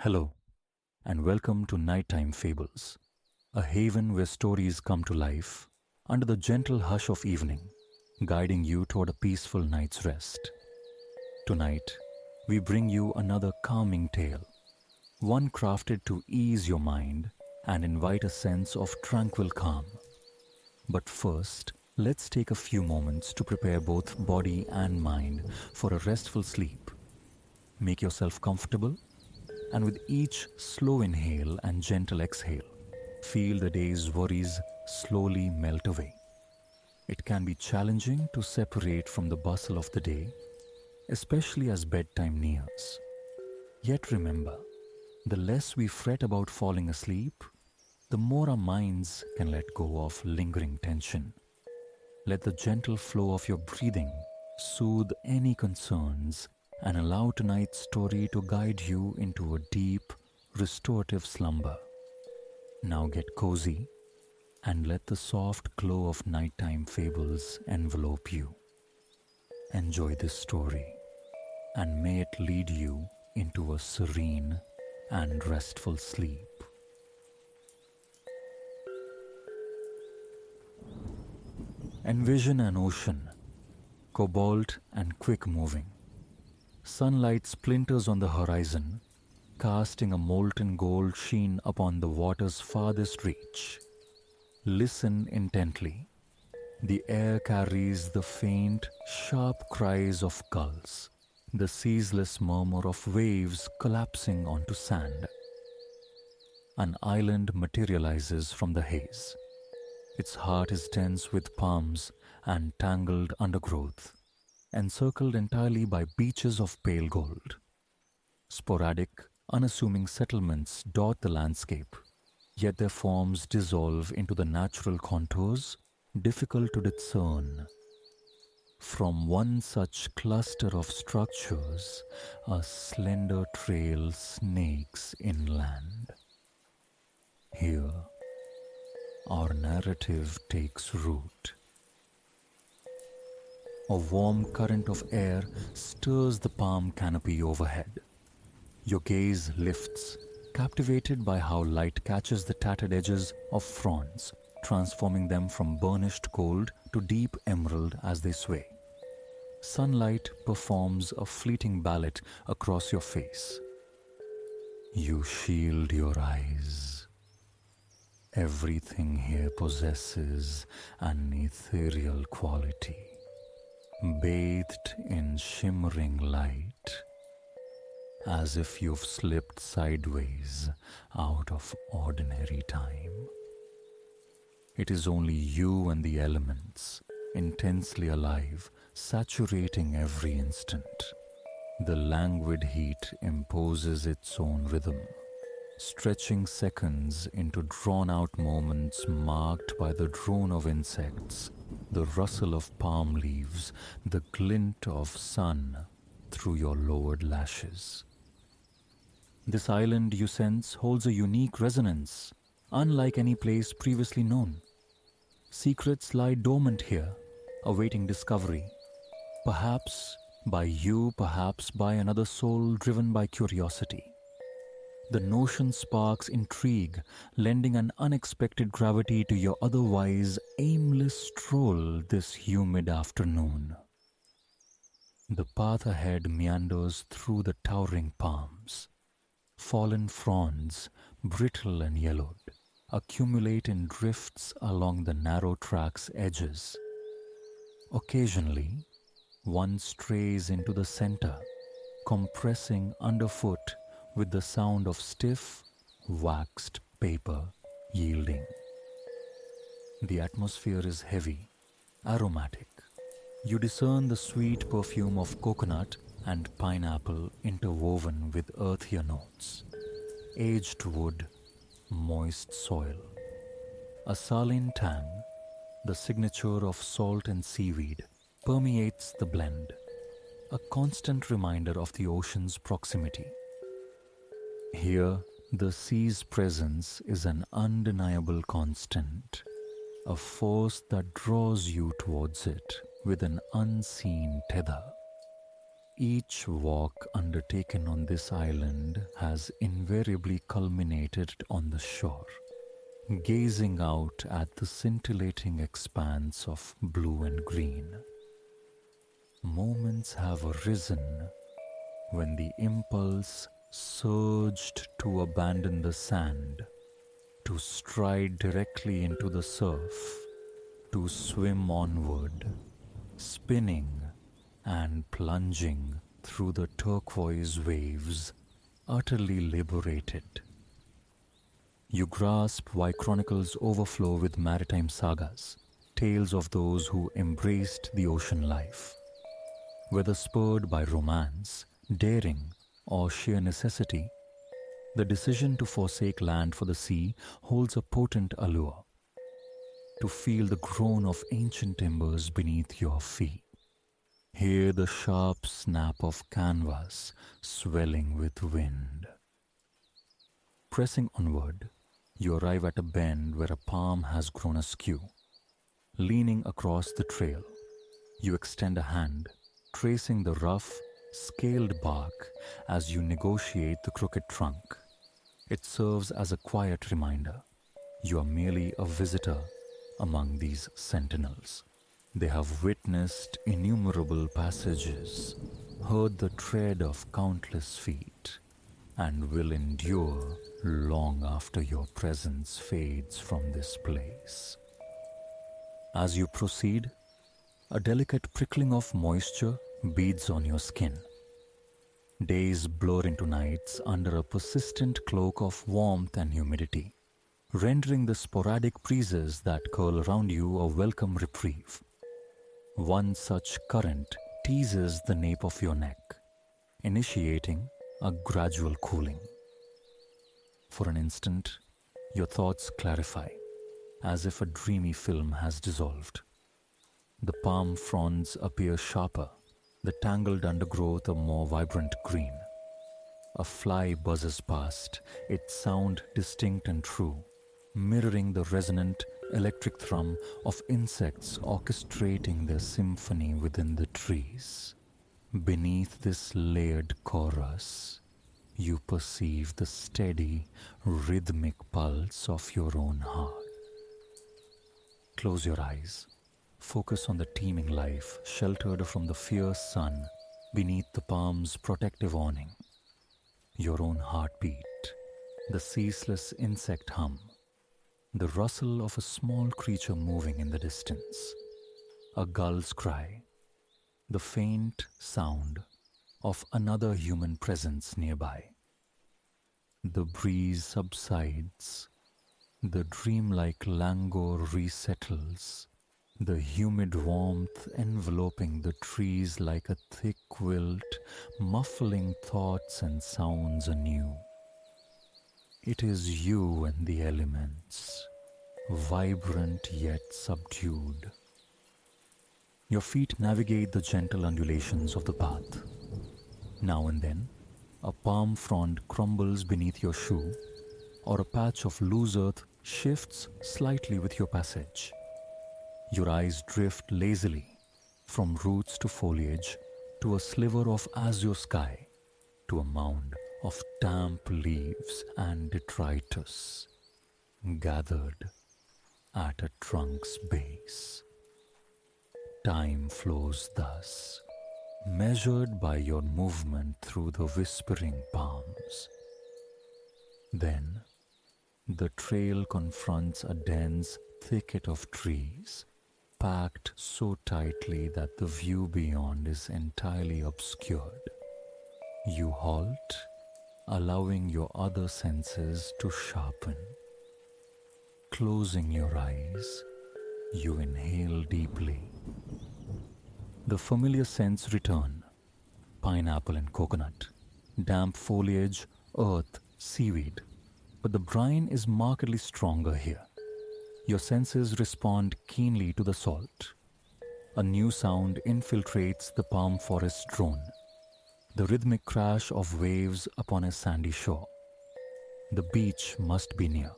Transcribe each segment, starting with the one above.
Hello, and welcome to Nighttime Fables, a haven where stories come to life under the gentle hush of evening, guiding you toward a peaceful night's rest. Tonight, we bring you another calming tale, one crafted to ease your mind and invite a sense of tranquil calm. But first, let's take a few moments to prepare both body and mind for a restful sleep. Make yourself comfortable, and with each slow inhale and gentle exhale, feel the day's worries slowly melt away. It can be challenging to separate from the bustle of the day, especially as bedtime nears. Yet remember, the less we fret about falling asleep, the more our minds can let go of lingering tension. Let the gentle flow of your breathing soothe any concerns and allow tonight's story to guide you into a deep, restorative slumber. Now get cozy and let the soft glow of nighttime fables envelope you. Enjoy this story, and may it lead you into a serene and restful sleep. Envision an ocean, cobalt and quick moving. Sunlight splinters on the horizon, casting a molten gold sheen upon the water's farthest reach. Listen intently. The air carries the faint, sharp cries of gulls, the ceaseless murmur of waves collapsing onto sand. An island materializes from the haze. Its heart is dense with palms and tangled undergrowth, encircled entirely by beaches of pale gold. Sporadic, unassuming settlements dot the landscape, yet their forms dissolve into the natural contours difficult to discern. From one such cluster of structures, a slender trail snakes inland. Here, our narrative takes root. A warm current of air stirs the palm canopy overhead. Your gaze lifts, captivated by how light catches the tattered edges of fronds, transforming them from burnished gold to deep emerald as they sway. Sunlight performs a fleeting ballet across your face. You shield your eyes. Everything here possesses an ethereal quality, bathed in shimmering light, as if you've slipped sideways out of ordinary time. It is only you and the elements, intensely alive, saturating every instant. The languid heat imposes its own rhythm, stretching seconds into drawn-out moments marked by the drone of insects, the rustle of palm leaves, the glint of sun through your lowered lashes. This island, you sense, holds a unique resonance, unlike any place previously known. Secrets lie dormant here, awaiting discovery. Perhaps by you, perhaps by another soul driven by curiosity. The notion sparks intrigue, lending an unexpected gravity to your otherwise aimless stroll this humid afternoon. The path ahead meanders through the towering palms. Fallen fronds, brittle and yellowed, accumulate in drifts along the narrow track's edges. Occasionally, one strays into the center, compressing underfoot with the sound of stiff, waxed paper yielding. The atmosphere is heavy, aromatic. You discern the sweet perfume of coconut and pineapple interwoven with earthier notes. Aged wood, moist soil. A saline tang, the signature of salt and seaweed, permeates the blend, a constant reminder of the ocean's proximity. Here, the sea's presence is an undeniable constant, a force that draws you towards it with an unseen tether. Each walk undertaken on this island has invariably culminated on the shore, gazing out at the scintillating expanse of blue and green. Moments have arisen when the impulse surged to abandon the sand, to stride directly into the surf, to swim onward, spinning and plunging through the turquoise waves, utterly liberated. You grasp why chronicles overflow with maritime sagas, tales of those who embraced the ocean life. Whether spurred by romance, daring, or sheer necessity, the decision to forsake land for the sea holds a potent allure. To feel the groan of ancient timbers beneath your feet. Hear the sharp snap of canvas swelling with wind. Pressing onward, you arrive at a bend where a palm has grown askew. Leaning across the trail, you extend a hand, tracing the rough, scaled bark as you negotiate the crooked trunk. It serves as a quiet reminder. You are merely a visitor among these sentinels. They have witnessed innumerable passages, heard the tread of countless feet, and will endure long after your presence fades from this place. As you proceed, a delicate prickling of moisture beads on your skin. Days blur into nights under a persistent cloak of warmth and humidity, rendering the sporadic breezes that curl around you a welcome reprieve. One such current teases the nape of your neck, initiating a gradual cooling. For an instant, your thoughts clarify, as if a dreamy film has dissolved. The palm fronds appear sharper, the tangled undergrowth a more vibrant green. A fly buzzes past, its sound distinct and true, mirroring the resonant electric thrum of insects orchestrating their symphony within the trees. Beneath this layered chorus, you perceive the steady, rhythmic pulse of your own heart. Close your eyes. Focus on the teeming life sheltered from the fierce sun beneath the palm's protective awning. Your own heartbeat, the ceaseless insect hum, the rustle of a small creature moving in the distance, a gull's cry, the faint sound of another human presence nearby. The breeze subsides, the dreamlike languor resettles, the humid warmth enveloping the trees like a thick quilt, muffling thoughts and sounds anew. It is you and the elements, vibrant yet subdued. Your feet navigate the gentle undulations of the path. Now and then, a palm frond crumbles beneath your shoe, or a patch of loose earth shifts slightly with your passage. Your eyes drift lazily from roots to foliage, to a sliver of azure sky, to a mound of damp leaves and detritus gathered at a trunk's base. Time flows thus, measured by your movement through the whispering palms. Then, the trail confronts a dense thicket of trees, packed so tightly that the view beyond is entirely obscured. You halt, allowing your other senses to sharpen. Closing your eyes, you inhale deeply. The familiar scents return: pineapple and coconut, damp foliage, earth, seaweed. But the brine is markedly stronger here. Your senses respond keenly to the salt. A new sound infiltrates the palm forest drone, the rhythmic crash of waves upon a sandy shore. The beach must be near.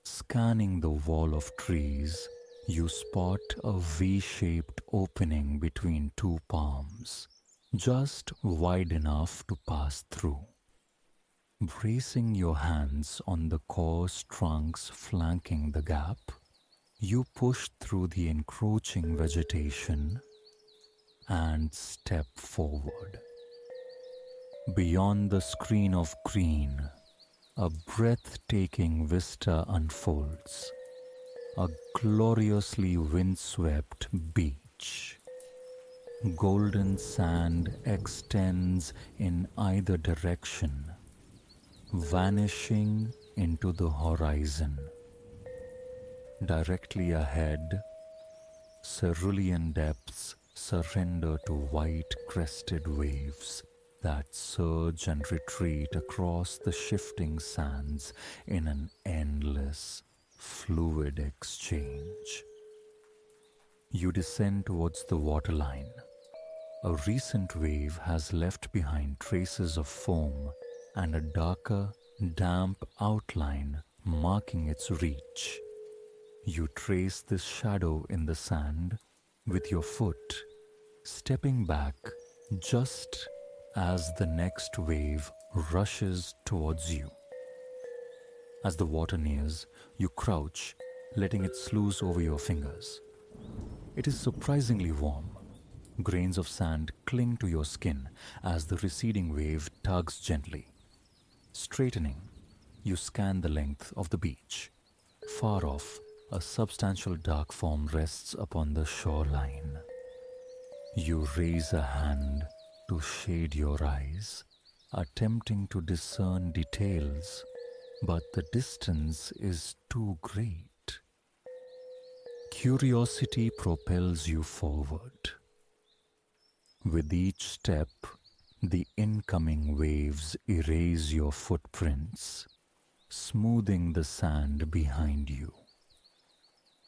Scanning the wall of trees, you spot a V-shaped opening between two palms, just wide enough to pass through. Bracing your hands on the coarse trunks flanking the gap, you push through the encroaching vegetation and step forward. Beyond the screen of green, a breathtaking vista unfolds. A gloriously windswept beach. Golden sand extends in either direction, vanishing into the horizon. Directly ahead, cerulean depths surrender to white-crested waves that surge and retreat across the shifting sands in an endless, fluid exchange. You descend towards the waterline. A recent wave has left behind traces of foam and a darker, damp outline marking its reach. You trace this shadow in the sand with your foot, stepping back just as the next wave rushes towards you. As the water nears, you crouch, letting it sluice over your fingers. It is surprisingly warm. Grains of sand cling to your skin as the receding wave tugs gently. Straightening, you scan the length of the beach. Far off, a substantial dark form rests upon the shoreline. You raise a hand to shade your eyes, attempting to discern details, but the distance is too great. Curiosity propels you forward. With each step, the incoming waves erase your footprints, smoothing the sand behind you.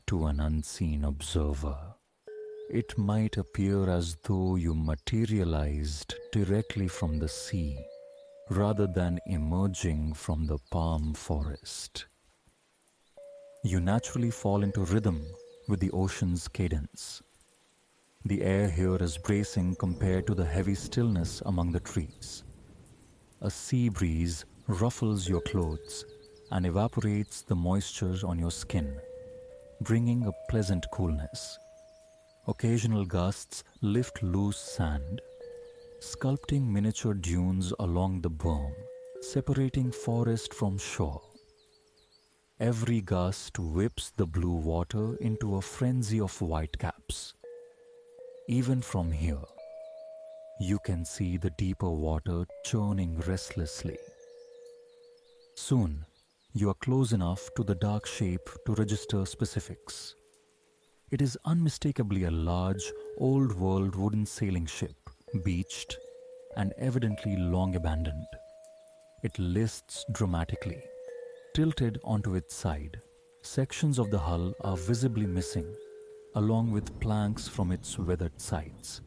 To an unseen observer, it might appear as though you materialized directly from the sea, rather than emerging from the palm forest. You naturally fall into rhythm with the ocean's cadence. The air here is bracing compared to the heavy stillness among the trees. A sea breeze ruffles your clothes and evaporates the moisture on your skin, bringing a pleasant coolness. Occasional gusts lift loose sand, sculpting miniature dunes along the berm, separating forest from shore. Every gust whips the blue water into a frenzy of whitecaps. Even from here, you can see the deeper water churning restlessly. Soon, you are close enough to the dark shape to register specifics. It is unmistakably a large, old-world wooden sailing ship, beached and evidently long abandoned. It lists dramatically. Tilted onto its side, sections of the hull are visibly missing, along with planks from its weathered sides.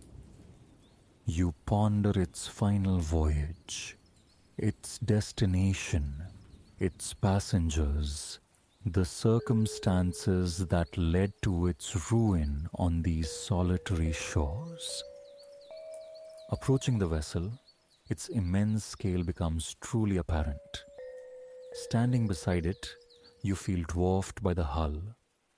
You ponder its final voyage, its destination, its passengers, the circumstances that led to its ruin on these solitary shores. Approaching the vessel, its immense scale becomes truly apparent. Standing beside it, you feel dwarfed by the hull,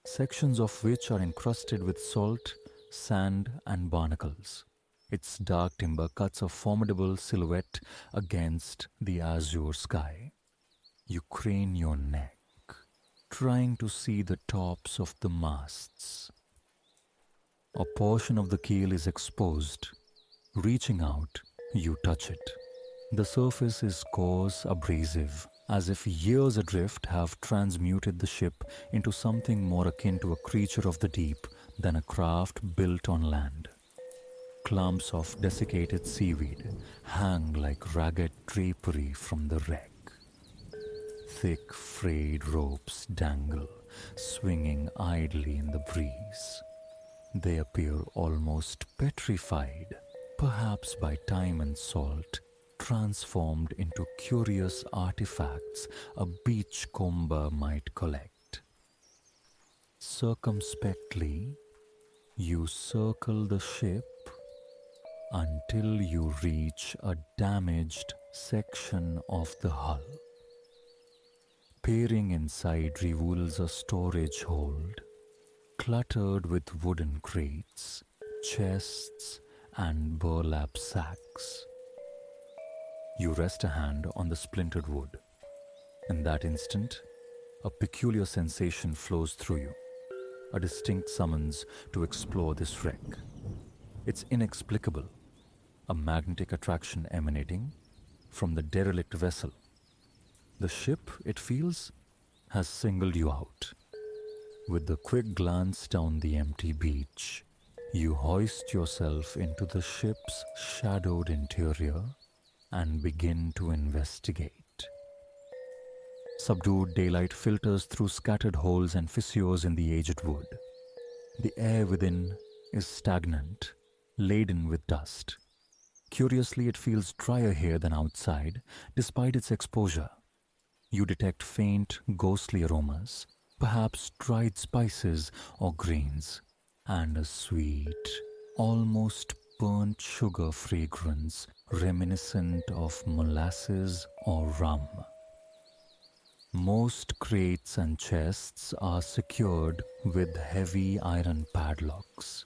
sections of which are encrusted with salt, sand, and barnacles. Its dark timber cuts a formidable silhouette against the azure sky. You crane your neck, trying to see the tops of the masts. A portion of the keel is exposed. Reaching out, you touch it. The surface is coarse, abrasive, as if years adrift have transmuted the ship into something more akin to a creature of the deep than a craft built on land. Clumps of desiccated seaweed hang like ragged drapery from the wreck. Thick, frayed ropes dangle, swinging idly in the breeze. They appear almost petrified, perhaps by time and salt, transformed into curious artifacts a beachcomber might collect. Circumspectly, you circle the ship, until you reach a damaged section of the hull. Peering inside reveals a storage hold cluttered with wooden crates, chests, and burlap sacks. You rest a hand on the splintered wood. In that instant, a peculiar sensation flows through you, a distinct summons to explore this wreck. It's inexplicable, a magnetic attraction emanating from the derelict vessel. The ship, it feels, has singled you out. With a quick glance down the empty beach, you hoist yourself into the ship's shadowed interior and begin to investigate. Subdued daylight filters through scattered holes and fissures in the aged wood. The air within is stagnant, laden with dust. Curiously, it feels drier here than outside, despite its exposure. You detect faint, ghostly aromas, perhaps dried spices or grains, and a sweet, almost burnt sugar fragrance reminiscent of molasses or rum. Most crates and chests are secured with heavy iron padlocks.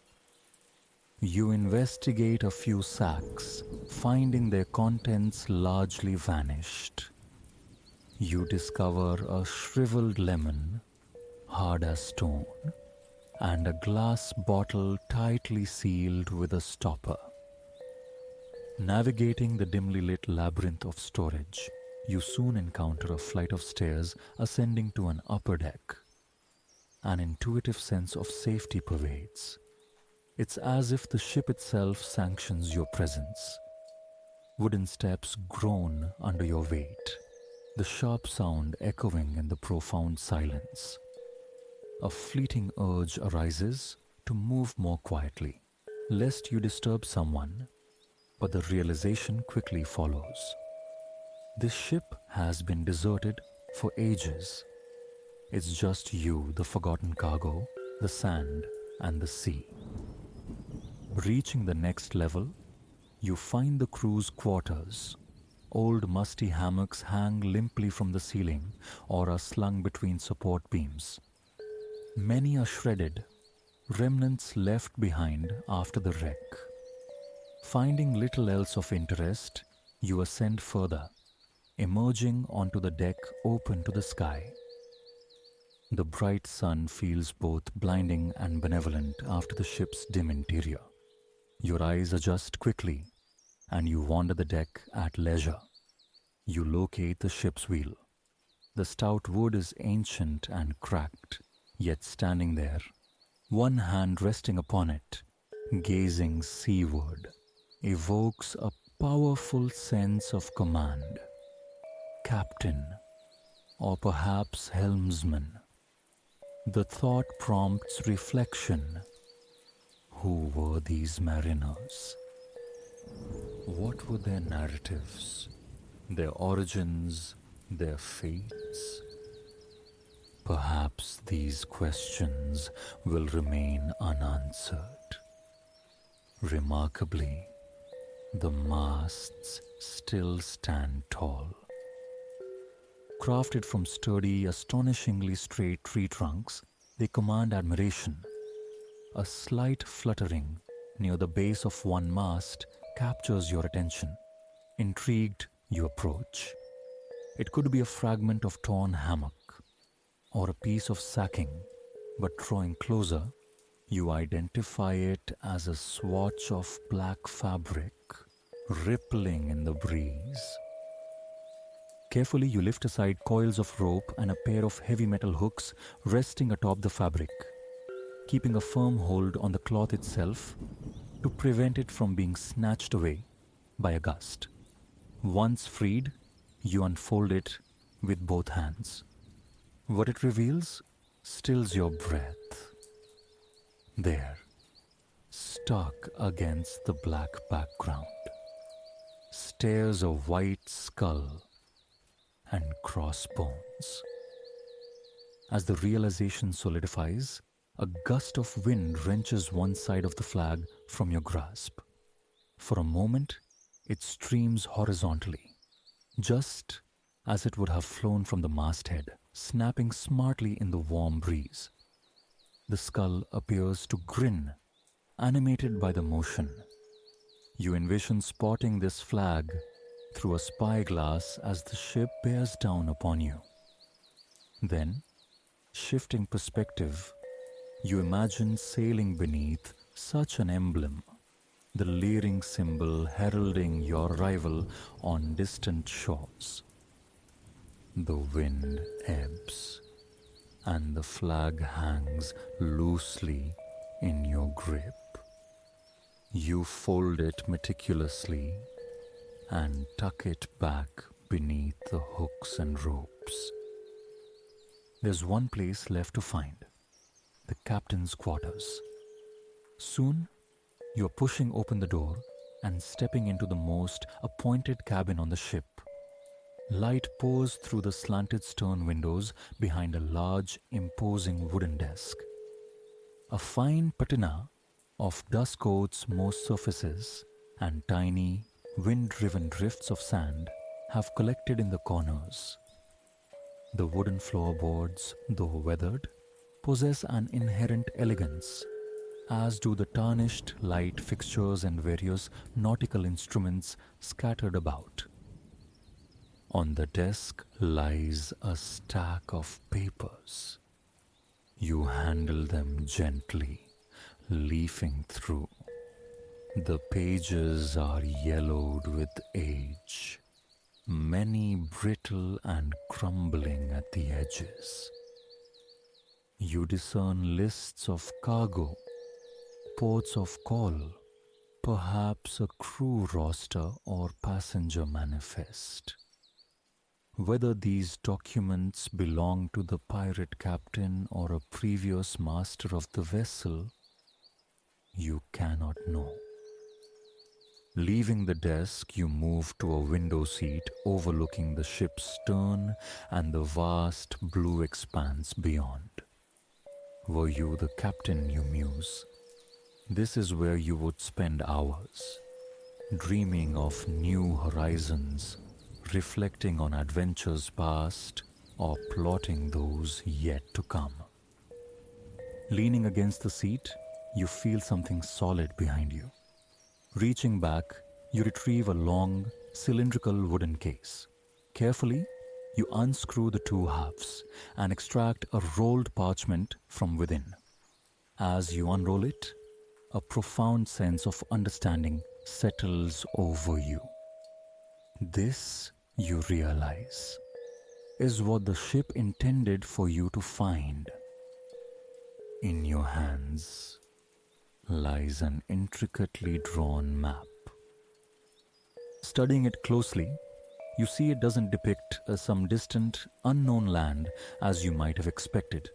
You investigate a few sacks, finding their contents largely vanished. You discover a shriveled lemon, hard as stone, and a glass bottle tightly sealed with a stopper. Navigating the dimly lit labyrinth of storage, you soon encounter a flight of stairs ascending to an upper deck. An intuitive sense of safety pervades. It's as if the ship itself sanctions your presence. Wooden steps groan under your weight, the sharp sound echoing in the profound silence. A fleeting urge arises to move more quietly, lest you disturb someone, but the realization quickly follows. This ship has been deserted for ages. It's just you, the forgotten cargo, the sand, and the sea. Reaching the next level, you find the crew's quarters. Old musty hammocks hang limply from the ceiling or are slung between support beams. Many are shredded, remnants left behind after the wreck. Finding little else of interest, you ascend further, emerging onto the deck open to the sky. The bright sun feels both blinding and benevolent after the ship's dim interior. Your eyes adjust quickly, and you wander the deck at leisure. You locate the ship's wheel. The stout wood is ancient and cracked, yet standing there, one hand resting upon it, gazing seaward, evokes a powerful sense of command. Captain, or perhaps helmsman. The thought prompts reflection. Who were these mariners? What were their narratives, their origins, their fates? Perhaps these questions will remain unanswered. Remarkably, the masts still stand tall. Crafted from sturdy, astonishingly straight tree trunks, they command admiration. A slight fluttering near the base of one mast captures your attention. Intrigued, you approach. It could be a fragment of torn hammock or a piece of sacking, but drawing closer, you identify it as a swatch of black fabric rippling in the breeze. Carefully, you lift aside coils of rope and a pair of heavy metal hooks resting atop the fabric, keeping a firm hold on the cloth itself to prevent it from being snatched away by a gust. Once freed, you unfold it with both hands. What it reveals stills your breath. There, stuck against the black background, stares a white skull and crossbones. As the realization solidifies, a gust of wind wrenches one side of the flag from your grasp. For a moment, it streams horizontally, just as it would have flown from the masthead, snapping smartly in the warm breeze. The skull appears to grin, animated by the motion. You envision spotting this flag through a spyglass as the ship bears down upon you. Then, shifting perspective, you imagine sailing beneath such an emblem, the leering symbol heralding your arrival on distant shores. The wind ebbs, and the flag hangs loosely in your grip. You fold it meticulously and tuck it back beneath the hooks and ropes. There's one place left to find: the captain's quarters. Soon, you're pushing open the door and stepping into the most appointed cabin on the ship. Light pours through the slanted stern windows behind a large, imposing wooden desk. A fine patina of dust coats most surfaces, and tiny, wind-driven drifts of sand have collected in the corners. The wooden floorboards, though weathered, possess an inherent elegance, as do the tarnished light fixtures and various nautical instruments scattered about. On the desk lies a stack of papers. You handle them gently, leafing through. The pages are yellowed with age, many brittle and crumbling at the edges. You discern lists of cargo, ports of call, perhaps a crew roster or passenger manifest. Whether these documents belong to the pirate captain or a previous master of the vessel, you cannot know. Leaving the desk, you move to a window seat overlooking the ship's stern and the vast blue expanse beyond. Were you the captain, you muse, this is where you would spend hours, dreaming of new horizons, reflecting on adventures past, or plotting those yet to come. Leaning against the seat, you feel something solid behind you. Reaching back, you retrieve a long, cylindrical wooden case. Carefully, you unscrew the two halves and extract a rolled parchment from within. As you unroll it, a profound sense of understanding settles over you. This, you realize, is what the ship intended for you to find. In your hands lies an intricately drawn map. Studying it closely, you see it doesn't depict some distant, unknown land as you might have expected.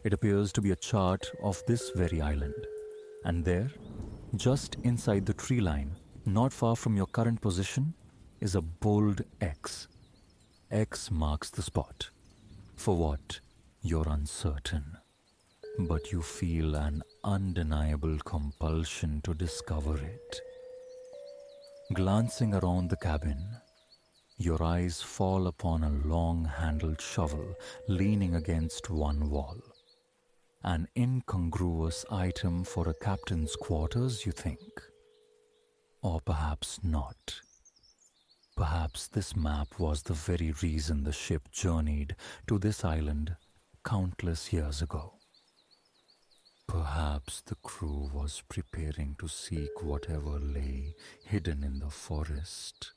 It appears to be a chart of this very island. And there, just inside the tree line, not far from your current position, is a bold X. X marks the spot. For what? You're uncertain. But you feel an undeniable compulsion to discover it. Glancing around the cabin, your eyes fall upon a long-handled shovel leaning against one wall. An incongruous item for a captain's quarters, you think. Or perhaps not. Perhaps this map was the very reason the ship journeyed to this island countless years ago. Perhaps the crew was preparing to seek whatever lay hidden in the forest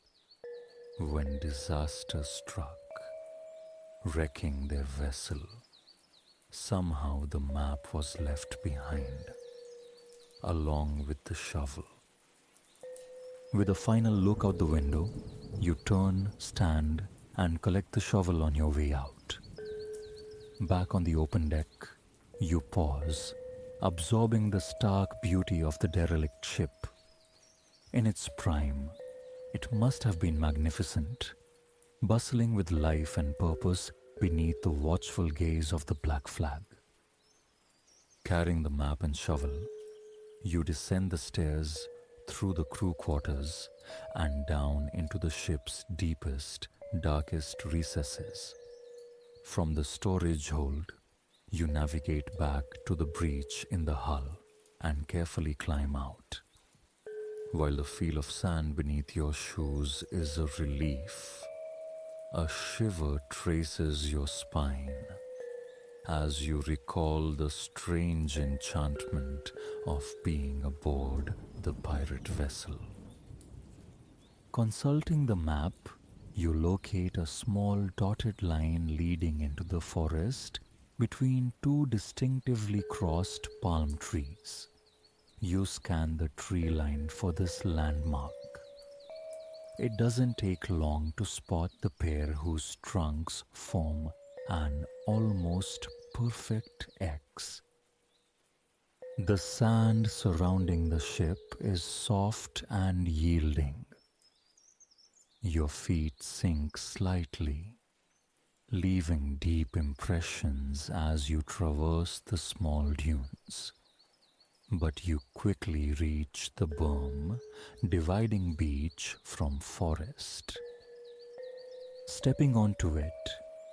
when disaster struck, wrecking their vessel. Somehow the map was left behind, along with the shovel. With a final look out the window, you turn, stand, and collect the shovel on your way out. Back on the open deck, you pause, absorbing the stark beauty of the derelict ship. In its prime, it must have been magnificent, bustling with life and purpose beneath the watchful gaze of the black flag. Carrying the map and shovel, you descend the stairs through the crew quarters and down into the ship's deepest, darkest recesses. From the storage hold, you navigate back to the breach in the hull and carefully climb out. While the feel of sand beneath your shoes is a relief, a shiver traces your spine as you recall the strange enchantment of being aboard the pirate vessel. Consulting the map, you locate a small dotted line leading into the forest between two distinctively crossed palm trees. You scan the tree line for this landmark. It doesn't take long to spot the pair whose trunks form an almost perfect X. The sand surrounding the ship is soft and yielding. Your feet sink slightly, leaving deep impressions as you traverse the small dunes. But you quickly reach the berm, dividing beach from forest. Stepping onto it,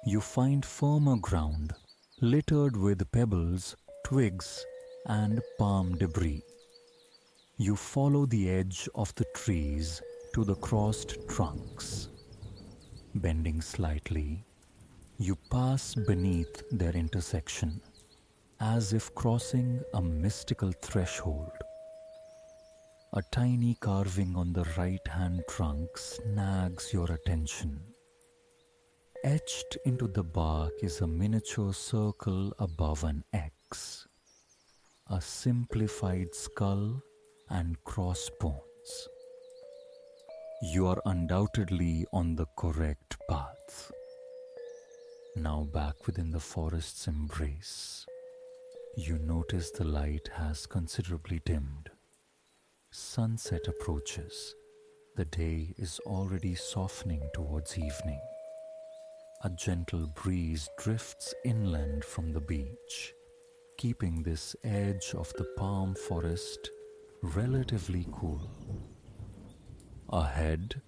you find firmer ground, littered with pebbles, twigs, and palm debris. You follow the edge of the trees to the crossed trunks. Bending slightly, you pass beneath their intersection, as if crossing a mystical threshold. A tiny carving on the right-hand trunk snags your attention. Etched into the bark is a miniature circle above an X, a simplified skull and crossbones. You are undoubtedly on the correct path. Now back within the forest's embrace, you notice the light has considerably dimmed. Sunset approaches. The day is already softening towards evening. A gentle breeze drifts inland from the beach, keeping this edge of the palm forest relatively cool. Ahead,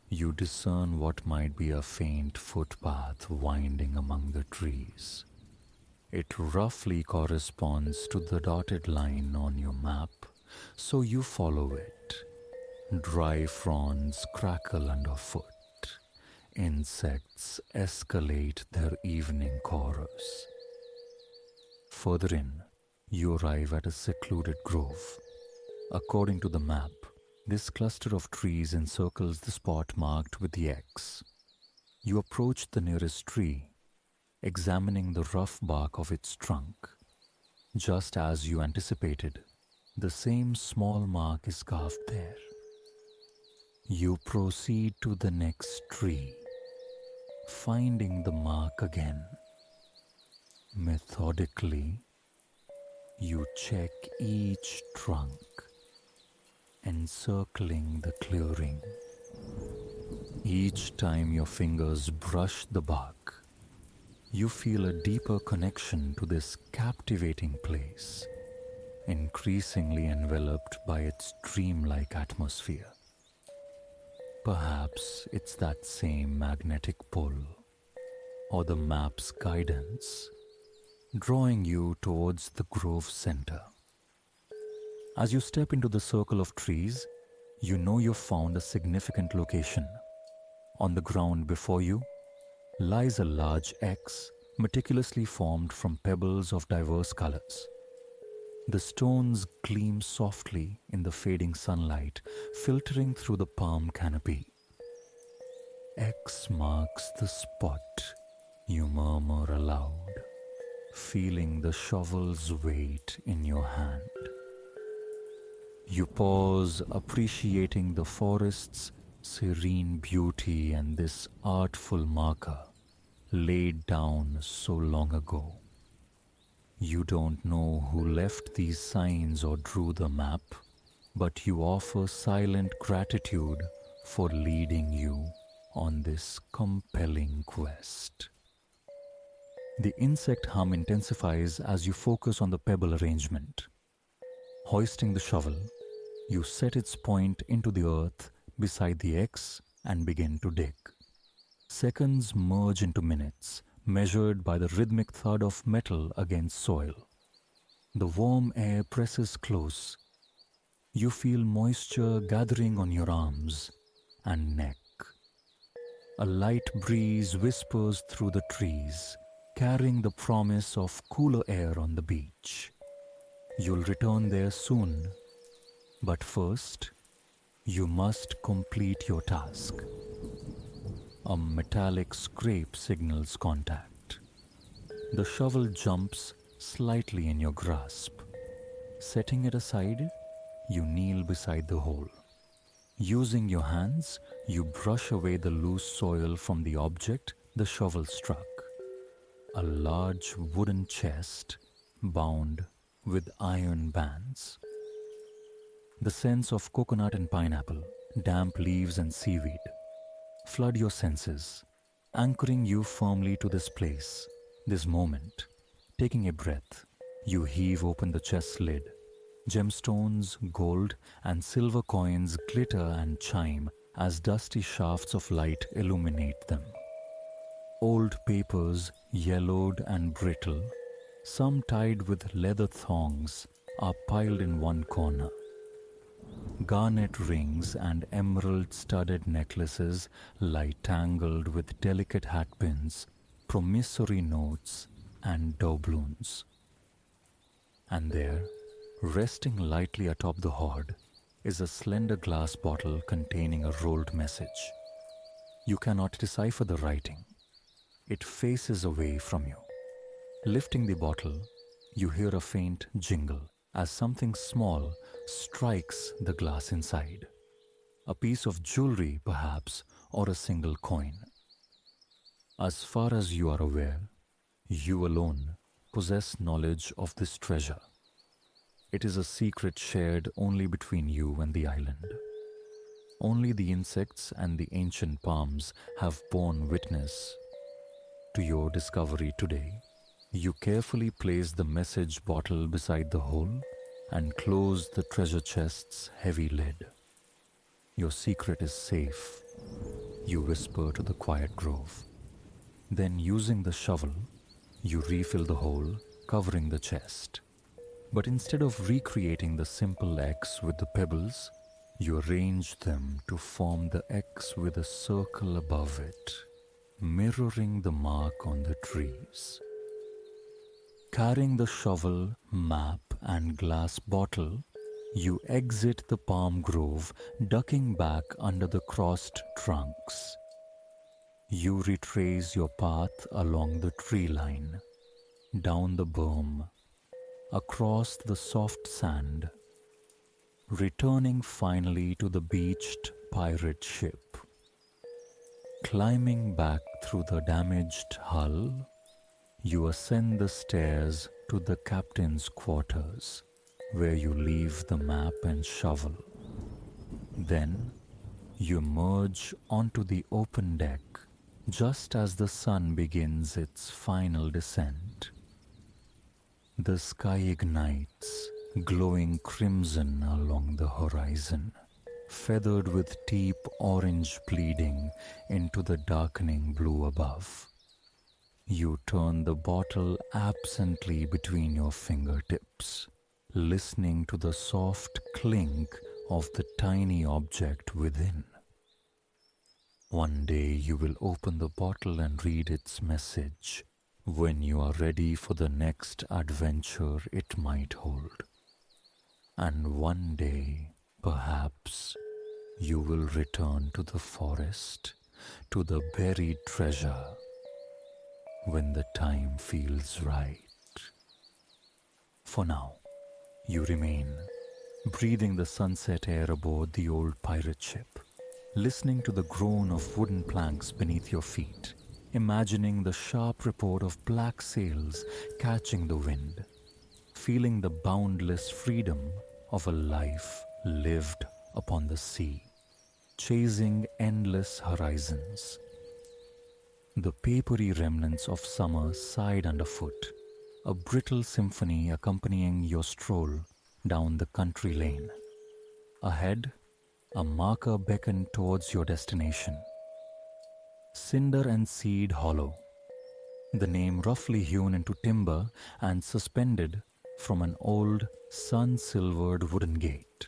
you discern what might be a faint footpath winding among the trees. It roughly corresponds to the dotted line on your map, so you follow it. Dry fronds crackle underfoot. Insects escalate their evening chorus. Further in, you arrive at a secluded grove. According to the map, this cluster of trees encircles the spot marked with the X. You approach the nearest tree, examining the rough bark of its trunk. Just as you anticipated, the same small mark is carved there. You proceed to the next tree, finding the mark again. Methodically, you check each trunk, encircling the clearing. Each time your fingers brush the bark, you feel a deeper connection to this captivating place, increasingly enveloped by its dreamlike atmosphere. Perhaps it's that same magnetic pull, or the map's guidance, drawing you towards the grove center. As you step into the circle of trees, you know you've found a significant location. On the ground before you lies a large X, meticulously formed from pebbles of diverse colors. The stones gleam softly in the fading sunlight, filtering through the palm canopy. X marks the spot, you murmur aloud, feeling the shovel's weight in your hand. You pause, appreciating the forest's serene beauty and this artful marker laid down so long ago. You don't know who left these signs or drew the map, but you offer silent gratitude for leading you on this compelling quest. The insect hum intensifies as you focus on the pebble arrangement. Hoisting the shovel, You set its point into the earth beside the X and begin to dig. Seconds merge into minutes, measured by the rhythmic thud of metal against soil. The warm air presses close. You feel moisture gathering on your arms and neck. A light breeze whispers through the trees, carrying the promise of cooler air on the beach. You'll return there soon, but first, you must complete your task. A metallic scrape signals contact. The shovel jumps slightly in your grasp. Setting it aside, you kneel beside the hole. Using your hands, you brush away the loose soil from the object the shovel struck. A large wooden chest bound with iron bands. The scents of coconut and pineapple, damp leaves and seaweed flood your senses, anchoring you firmly to this place, this moment. Taking a breath, you heave open the chest lid. Gemstones, gold, and silver coins glitter and chime as dusty shafts of light illuminate them. Old papers, yellowed and brittle, some tied with leather thongs, are piled in one corner. Garnet rings and emerald-studded necklaces lie tangled with delicate hatpins, promissory notes, and doubloons. And there, resting lightly atop the hoard, is a slender glass bottle containing a rolled message. You cannot decipher the writing. It faces away from you. Lifting the bottle, you hear a faint jingle as something small strikes the glass inside. A piece of jewelry, perhaps, or a single coin. As far as you are aware, you alone possess knowledge of this treasure. It is a secret shared only between you and the island. Only the insects and the ancient palms have borne witness to your discovery today. You carefully place the message bottle beside the hole and close the treasure chest's heavy lid. Your secret is safe, you whisper to the quiet grove. Then, using the shovel, you refill the hole, covering the chest. But instead of recreating the simple X with the pebbles, you arrange them to form the X with a circle above it, mirroring the mark on the trees. Carrying the shovel, map, and glass bottle, you exit the palm grove, ducking back under the crossed trunks. You retrace your path along the tree line, down the berm, across the soft sand, returning finally to the beached pirate ship. Climbing back through the damaged hull, you ascend the stairs to the captain's quarters, where you leave the map and shovel. Then, you emerge onto the open deck just as the sun begins its final descent. The sky ignites, glowing crimson along the horizon, feathered with deep orange bleeding into the darkening blue above. You turn the bottle absently between your fingertips, listening to the soft clink of the tiny object within. One day you will open the bottle and read its message when you are ready for the next adventure it might hold. And one day, perhaps, you will return to the forest, to the buried treasure, when the time feels right. For now, you remain, breathing the sunset air aboard the old pirate ship, listening to the groan of wooden planks beneath your feet, imagining the sharp report of black sails catching the wind, feeling the boundless freedom of a life lived upon the sea, chasing endless horizons. The papery remnants of summer sighed underfoot, a brittle symphony accompanying your stroll down the country lane. Ahead, a marker beckoned towards your destination. Cinder and Seed Hollow, the name roughly hewn into timber and suspended from an old sun-silvered wooden gate.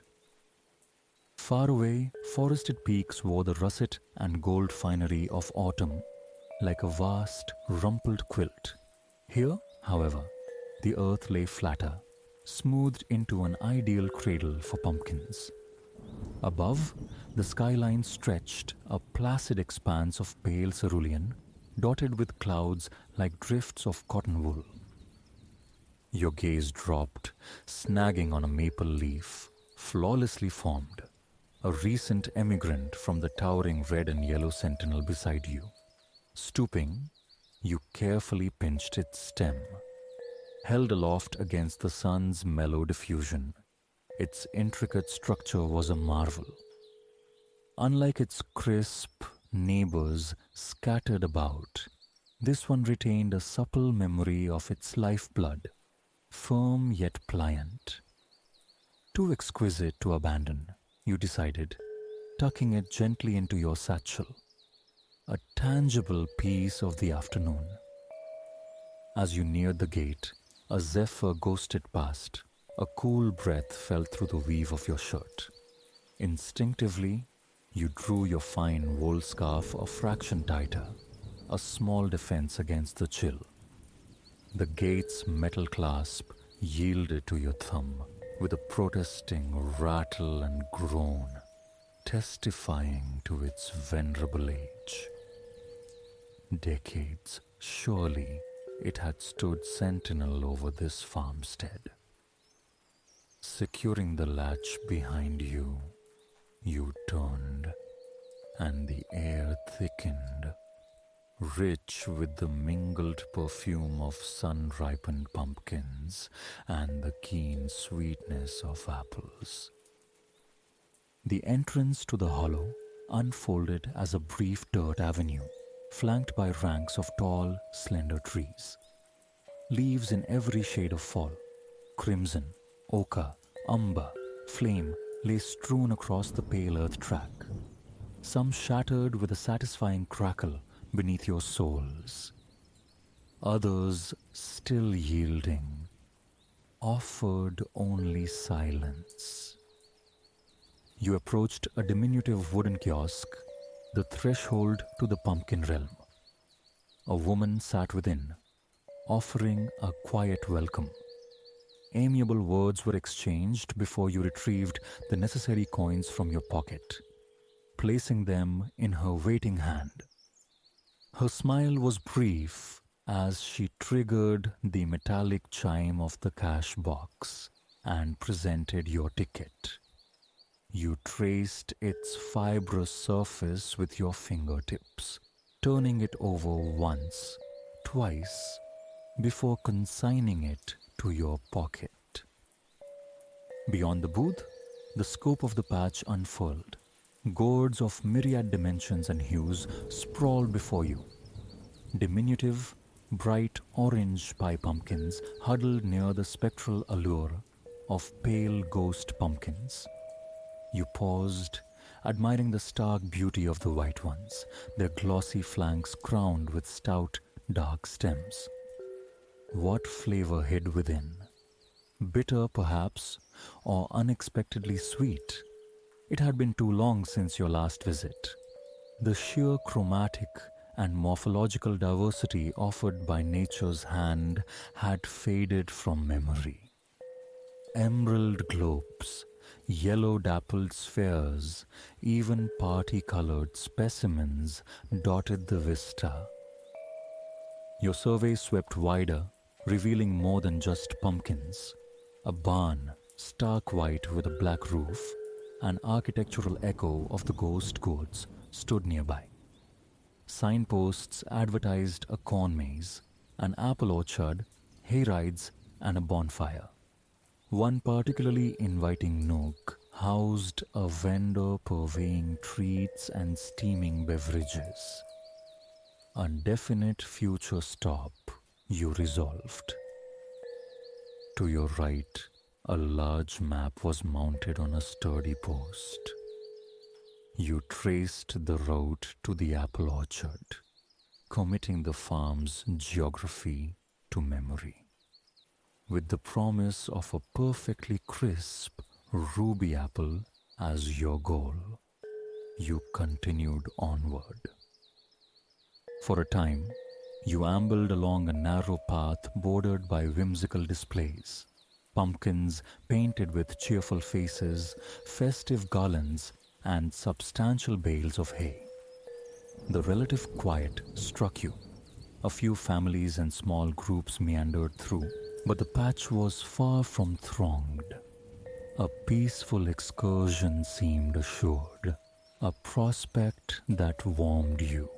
Far away, forested peaks wore the russet and gold finery of autumn like a vast, rumpled quilt. Here, however, the earth lay flatter, smoothed into an ideal cradle for pumpkins. Above, the skyline stretched, a placid expanse of pale cerulean, dotted with clouds like drifts of cotton wool. Your gaze dropped, snagging on a maple leaf, flawlessly formed, a recent emigrant from the towering red and yellow sentinel beside you. Stooping, you carefully pinched its stem. Held aloft against the sun's mellow diffusion, its intricate structure was a marvel. Unlike its crisp neighbors scattered about, this one retained a supple memory of its lifeblood, firm yet pliant. Too exquisite to abandon, you decided, tucking it gently into your satchel, a tangible piece of the afternoon. As you neared the gate, a zephyr ghosted past. A cool breath fell through the weave of your shirt. Instinctively, you drew your fine wool scarf a fraction tighter, a small defense against the chill. The gate's metal clasp yielded to your thumb with a protesting rattle and groan, testifying to its venerable age. Decades, surely, it had stood sentinel over this farmstead. Securing the latch behind you, you turned, and the air thickened, rich with the mingled perfume of sun-ripened pumpkins and the keen sweetness of apples. The entrance to the hollow unfolded as a brief dirt avenue, flanked by ranks of tall, slender trees. Leaves in every shade of fall, crimson, ochre, umber, flame, lay strewn across the pale earth track. Some shattered with a satisfying crackle beneath your soles. Others, still yielding, offered only silence. You approached a diminutive wooden kiosk, the threshold to the pumpkin realm. A woman sat within, offering a quiet welcome. Amiable words were exchanged before you retrieved the necessary coins from your pocket, placing them in her waiting hand. Her smile was brief as she triggered the metallic chime of the cash box and presented your ticket. You traced its fibrous surface with your fingertips, turning it over once, twice, before consigning it to your pocket. Beyond the booth, the scope of the patch unfurled. Gourds of myriad dimensions and hues sprawled before you. Diminutive, bright orange pie pumpkins huddled near the spectral allure of pale ghost pumpkins. You paused, admiring the stark beauty of the white ones, their glossy flanks crowned with stout, dark stems. What flavor hid within? Bitter, perhaps, or unexpectedly sweet? It had been too long since your last visit. The sheer chromatic and morphological diversity offered by nature's hand had faded from memory. Emerald globes, yellow dappled spheres, even party-colored specimens dotted the vista. Your survey swept wider, revealing more than just pumpkins. A barn, stark white with a black roof, an architectural echo of the ghost gourds, stood nearby. Signposts advertised a corn maze, an apple orchard, hay rides, and a bonfire. One particularly inviting nook housed a vendor purveying treats and steaming beverages. A definite future stop, you resolved. To your right, A large map was mounted on a sturdy post. You traced the route to the apple orchard, committing the farm's geography to memory. With the promise of a perfectly crisp ruby apple as your goal, you continued onward. For a time, you ambled along a narrow path bordered by whimsical displays, pumpkins painted with cheerful faces, festive garlands, and substantial bales of hay. The relative quiet struck you. A few families and small groups meandered through, but the patch was far from thronged. A peaceful excursion seemed assured, a prospect that warmed you.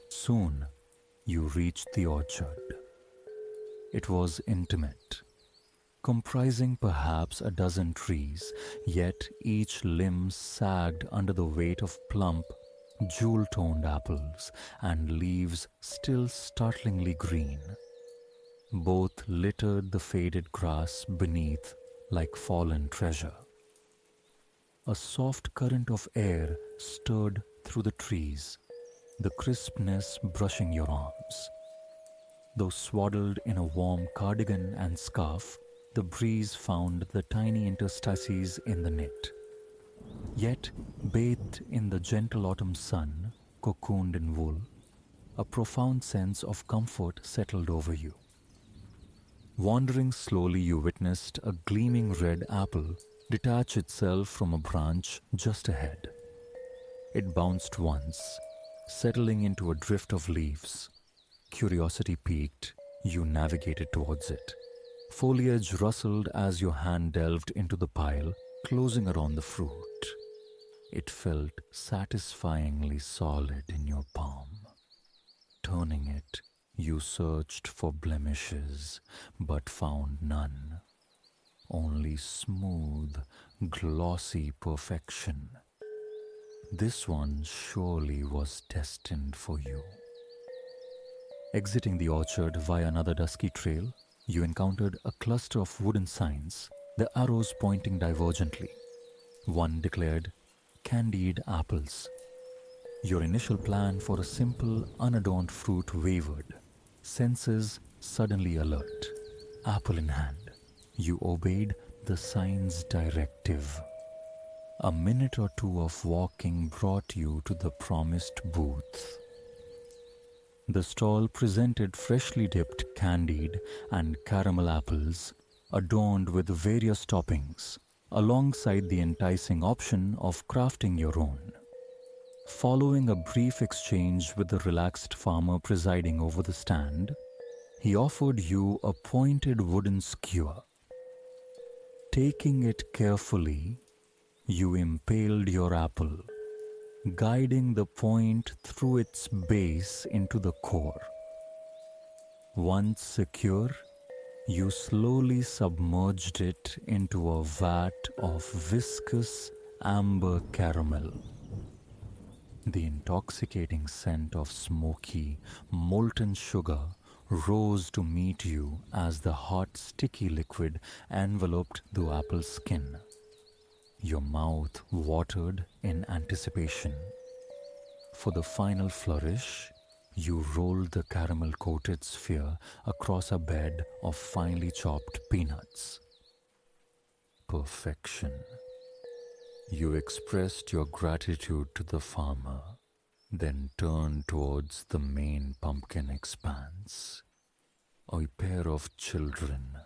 Soon, you reached the orchard. It was intimate, comprising perhaps a dozen trees, yet each limb sagged under the weight of plump, jewel-toned apples and leaves still startlingly green. Both littered the faded grass beneath like fallen treasure. A soft current of air stirred through the trees, the crispness brushing your arms. Though swaddled in a warm cardigan and scarf, the breeze found the tiny interstices in the knit. Yet, bathed in the gentle autumn sun, cocooned in wool, a profound sense of comfort settled over you. Wandering slowly, you witnessed a gleaming red apple detach itself from a branch just ahead. It bounced once, settling into a drift of leaves. Curiosity piqued, you navigated towards it. Foliage rustled as your hand delved into the pile, closing around the fruit. It felt satisfyingly solid in your palm. Turning it, you searched for blemishes, but found none. Only smooth, glossy perfection. This one surely was destined for you. Exiting the orchard via another dusky trail, you encountered a cluster of wooden signs, the arrows pointing divergently. One declared, "Candied apples." Your initial plan for a simple, unadorned fruit wavered, senses suddenly alert. Apple in hand, you obeyed the sign's directive. A minute or two of walking brought you to the promised booth. The stall presented freshly dipped candied and caramel apples, adorned with various toppings, alongside the enticing option of crafting your own. Following a brief exchange with the relaxed farmer presiding over the stand, he offered you a pointed wooden skewer. Taking it carefully, you impaled your apple, guiding the point through its base into the core. Once secure, you slowly submerged it into a vat of viscous amber caramel. The intoxicating scent of smoky, molten sugar rose to meet you as the hot, sticky liquid enveloped the apple's skin. Your mouth watered in anticipation. For the final flourish, you rolled the caramel-coated sphere across a bed of finely chopped peanuts. Perfection. You expressed your gratitude to the farmer, then turned towards the main pumpkin expanse. A pair of children,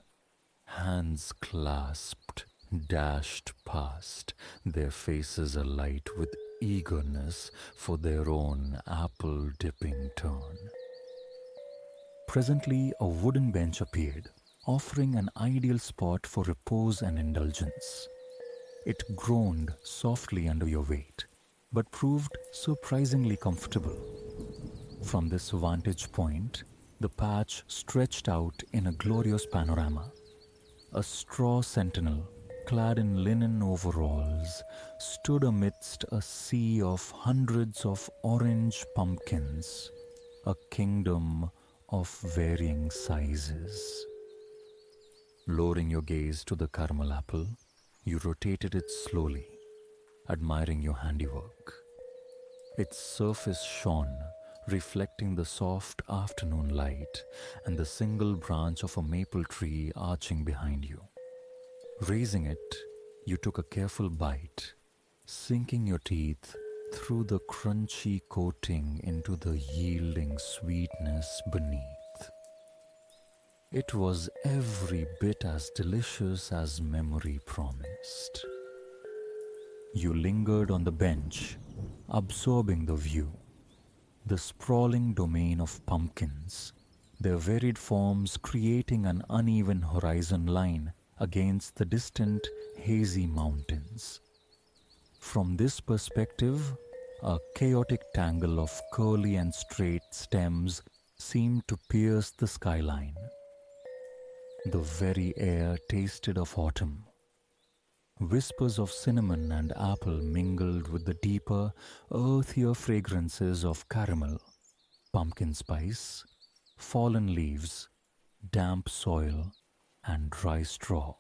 hands clasped, dashed past, their faces alight with eagerness for their own apple-dipping turn. Presently, a wooden bench appeared, offering an ideal spot for repose and indulgence. It groaned softly under your weight, but proved surprisingly comfortable. From this vantage point, the patch stretched out in a glorious panorama. A straw sentinel, clad in linen overalls, stood amidst a sea of hundreds of orange pumpkins, a kingdom of varying sizes. Lowering your gaze to the caramel apple, you rotated it slowly, admiring your handiwork. Its surface shone, reflecting the soft afternoon light and the single branch of a maple tree arching behind you. Raising it, you took a careful bite, sinking your teeth through the crunchy coating into the yielding sweetness beneath. It was every bit as delicious as memory promised. You lingered on the bench, absorbing the view, the sprawling domain of pumpkins, their varied forms creating an uneven horizon line against the distant, hazy mountains. From this perspective, a chaotic tangle of curly and straight stems seemed to pierce the skyline. The very air tasted of autumn. Whispers of cinnamon and apple mingled with the deeper, earthier fragrances of caramel, pumpkin spice, fallen leaves, damp soil, and dry straw.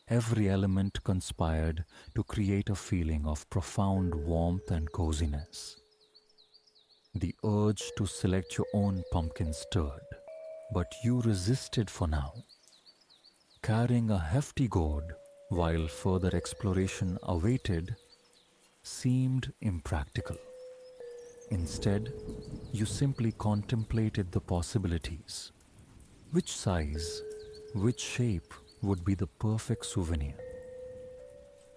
Every element conspired to create a feeling of profound warmth and coziness. The urge to select your own pumpkin stirred, but you resisted for now. Carrying a hefty gourd while further exploration awaited seemed impractical. Instead, you simply contemplated the possibilities. Which size, which shape would be the perfect souvenir?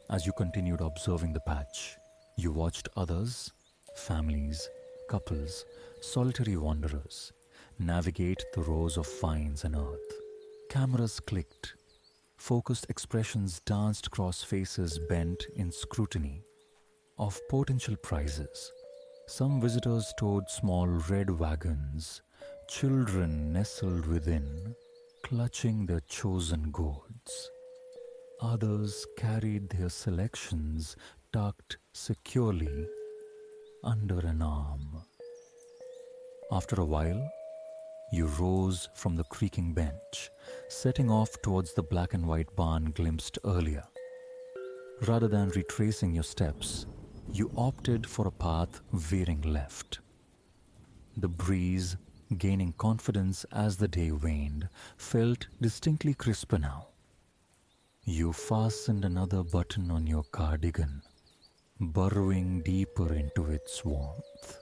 As you continued observing the patch, you watched others, families, couples, solitary wanderers, navigate the rows of vines and earth. Cameras clicked, focused expressions danced across faces bent in scrutiny of potential prizes. Some visitors towed small red wagons, children nestled within, clutching their chosen gourds. Others carried their selections tucked securely under an arm. After a while, you rose from the creaking bench, setting off towards the black and white barn glimpsed earlier. Rather than retracing your steps, you opted for a path veering left. The breeze, gaining confidence as the day waned, felt distinctly crisper now. You fastened another button on your cardigan, burrowing deeper into its warmth.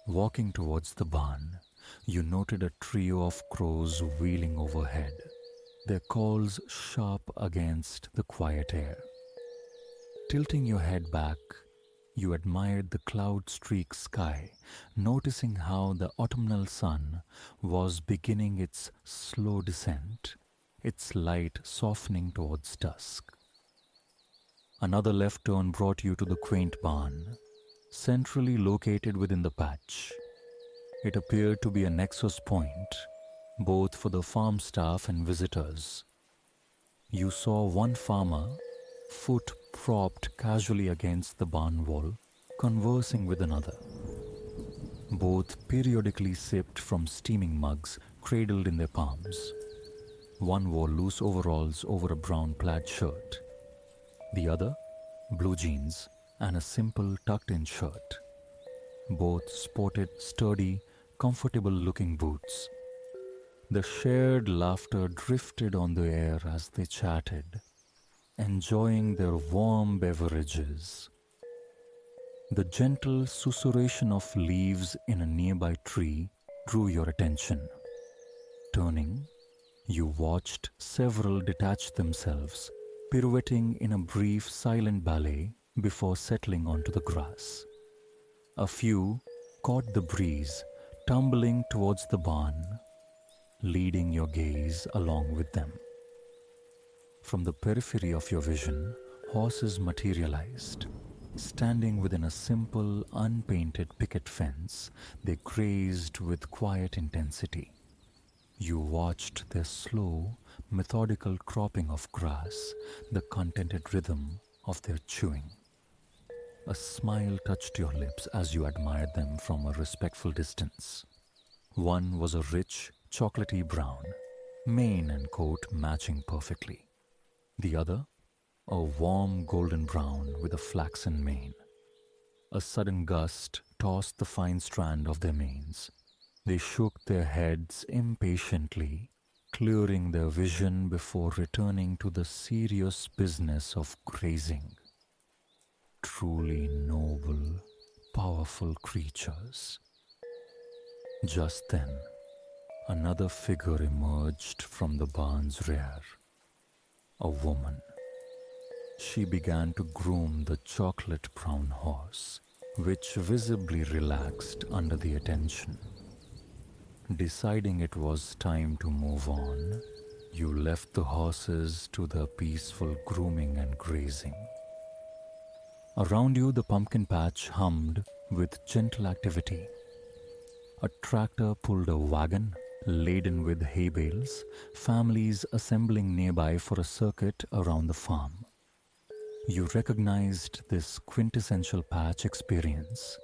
Walking towards the barn, you noted a trio of crows wheeling overhead, their calls sharp against the quiet air. Tilting your head back, you admired the cloud-streaked sky, noticing how the autumnal sun was beginning its slow descent, its light softening towards dusk. Another left turn brought you to the quaint barn, centrally located within the patch. It appeared to be a nexus point, both for the farm staff and visitors. You saw one farmer, foot propped casually against the barn wall, conversing with another. Both periodically sipped from steaming mugs cradled in their palms. One wore loose overalls over a brown plaid shirt. The other, blue jeans and a simple tucked-in shirt. Both sported sturdy, comfortable-looking boots. The shared laughter drifted on the air as they chatted, enjoying their warm beverages. The gentle susurration of leaves in a nearby tree drew your attention. Turning, you watched several detach themselves, pirouetting in a brief silent ballet before settling onto the grass. A few caught the breeze, tumbling towards the barn, leading your gaze along with them. From the periphery of your vision, horses materialized. Standing within a simple, unpainted picket fence, they grazed with quiet intensity. You watched their slow, methodical cropping of grass, the contented rhythm of their chewing. A smile touched your lips as you admired them from a respectful distance. One was a rich, chocolatey brown, mane and coat matching perfectly. The other, a warm golden brown with a flaxen mane. A sudden gust tossed the fine strand of their manes. They shook their heads impatiently, clearing their vision before returning to the serious business of grazing. Truly noble, powerful creatures. Just then, another figure emerged from the barn's rear. A woman. She began to groom the chocolate brown horse, which visibly relaxed under the attention. Deciding it was time to move on, you left the horses to their peaceful grooming and grazing. Around you, the pumpkin patch hummed with gentle activity. A tractor pulled a wagon laden with hay bales, families assembling nearby for a circuit around the farm. You recognized this quintessential patch experience,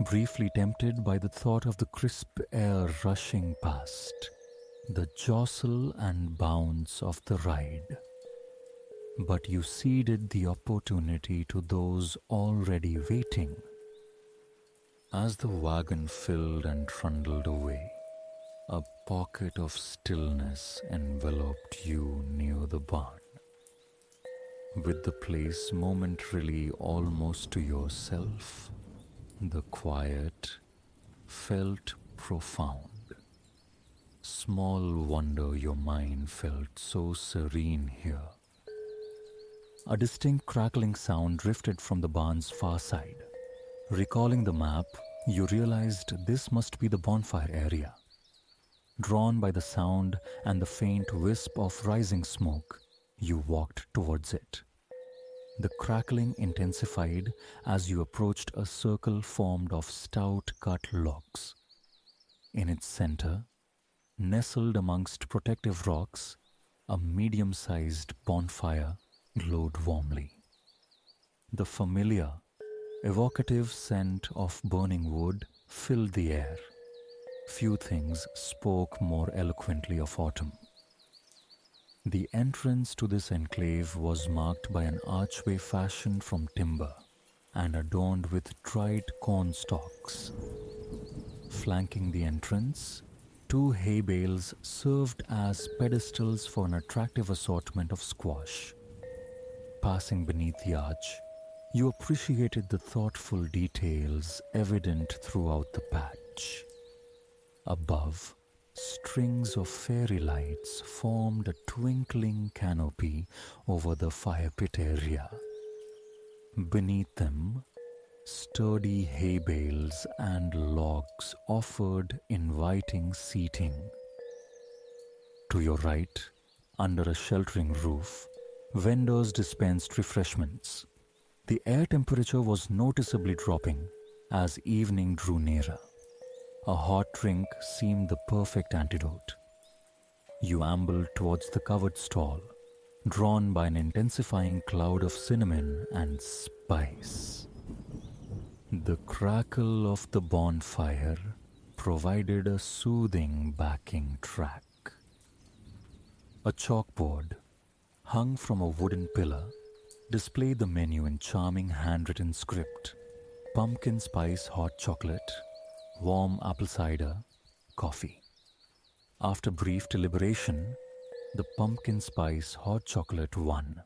briefly tempted by the thought of the crisp air rushing past, the jostle and bounce of the ride. But you ceded the opportunity to those already waiting. As the wagon filled and trundled away, a pocket of stillness enveloped you near the barn. With the place momentarily almost to yourself, the quiet felt profound. Small wonder your mind felt so serene here. A distinct crackling sound drifted from the barn's far side. Recalling the map, you realized this must be the bonfire area. Drawn by the sound and the faint wisp of rising smoke, you walked towards it. The crackling intensified as you approached a circle formed of stout cut logs. In its center, nestled amongst protective rocks, a medium-sized bonfire glowed warmly. The familiar, evocative scent of burning wood filled the air. Few things spoke more eloquently of autumn. The entrance to this enclave was marked by an archway fashioned from timber and adorned with dried corn stalks. Flanking the entrance, two hay bales served as pedestals for an attractive assortment of squash. Passing beneath the arch, you appreciated the thoughtful details evident throughout the patch. Above, strings of fairy lights formed a twinkling canopy over the fire pit area. Beneath them, sturdy hay bales and logs offered inviting seating. To your right, under a sheltering roof, vendors dispensed refreshments. The air temperature was noticeably dropping as evening drew nearer. A hot drink seemed the perfect antidote. You ambled towards the covered stall, drawn by an intensifying cloud of cinnamon and spice. The crackle of the bonfire provided a soothing backing track. A chalkboard, hung from a wooden pillar, displayed the menu in charming handwritten script: pumpkin spice hot chocolate, warm apple cider, coffee. After brief deliberation, the pumpkin spice hot chocolate won.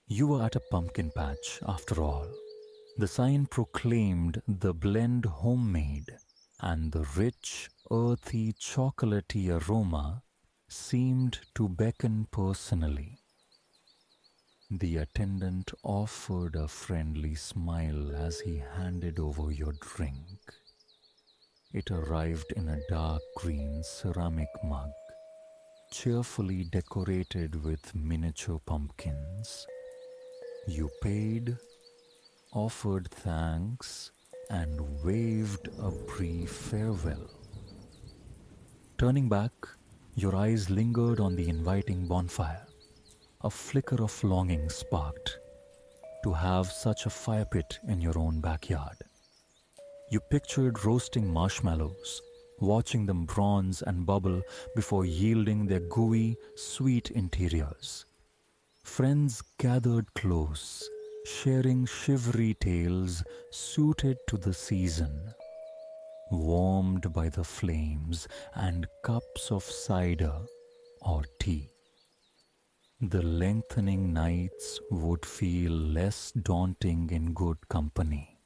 You were at a pumpkin patch after all. The sign proclaimed the blend homemade, and the rich, earthy, chocolatey aroma seemed to beckon personally. The attendant offered a friendly smile as he handed over your drink. It arrived in a dark green ceramic mug, cheerfully decorated with miniature pumpkins. You paid, offered thanks, and waved a brief farewell. Turning back, your eyes lingered on the inviting bonfire. A flicker of longing sparked to have such a fire pit in your own backyard. You pictured roasting marshmallows, watching them bronze and bubble before yielding their gooey, sweet interiors. Friends gathered close, sharing shivery tales suited to the season, warmed by the flames and cups of cider or tea. The lengthening nights would feel less daunting in good company.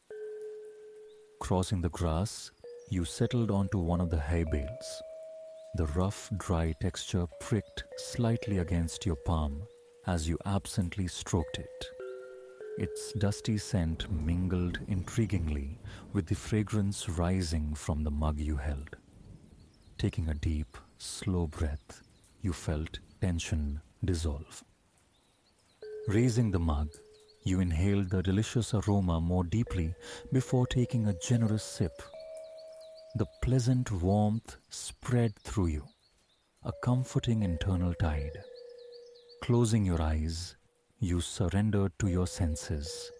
Crossing the grass, you settled onto one of the hay bales. The rough, dry texture pricked slightly against your palm as you absently stroked it. Its dusty scent mingled intriguingly with the fragrance rising from the mug you held. Taking a deep, slow breath, you felt tension dissolve. Raising the mug, you inhaled the delicious aroma more deeply before taking a generous sip. The pleasant warmth spread through you, a comforting internal tide. Closing your eyes, you surrendered to your senses,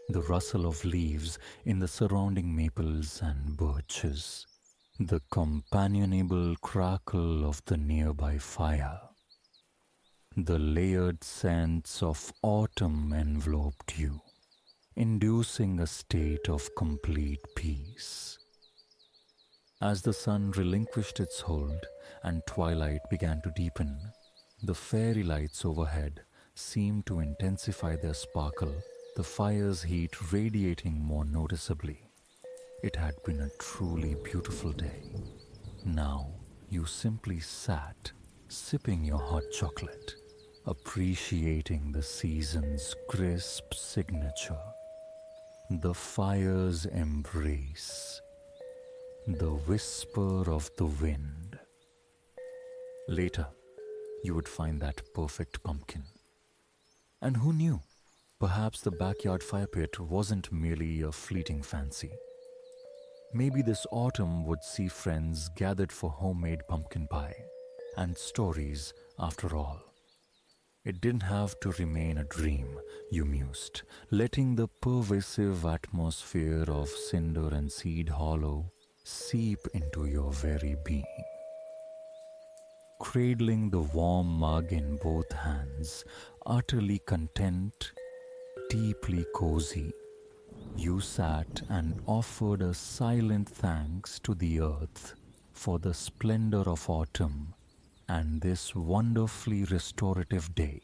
the rustle of leaves in the surrounding maples and birches, the companionable crackle of the nearby fire. The layered scents of autumn enveloped you, inducing a state of complete peace. As the sun relinquished its hold and twilight began to deepen, the fairy lights overhead seemed to intensify their sparkle, the fire's heat radiating more noticeably. It had been a truly beautiful day. Now you simply sat, sipping your hot chocolate, appreciating the season's crisp signature, the fire's embrace, the whisper of the wind. Later, you would find that perfect pumpkin. And who knew? Perhaps the backyard fire pit wasn't merely a fleeting fancy. Maybe this autumn would see friends gathered for homemade pumpkin pie and stories after all. It didn't have to remain a dream, you mused, letting the pervasive atmosphere of cinder and seed hollow seep into your very being. Cradling the warm mug in both hands, utterly content, deeply cozy, you sat and offered a silent thanks to the earth for the splendor of autumn and this wonderfully restorative day.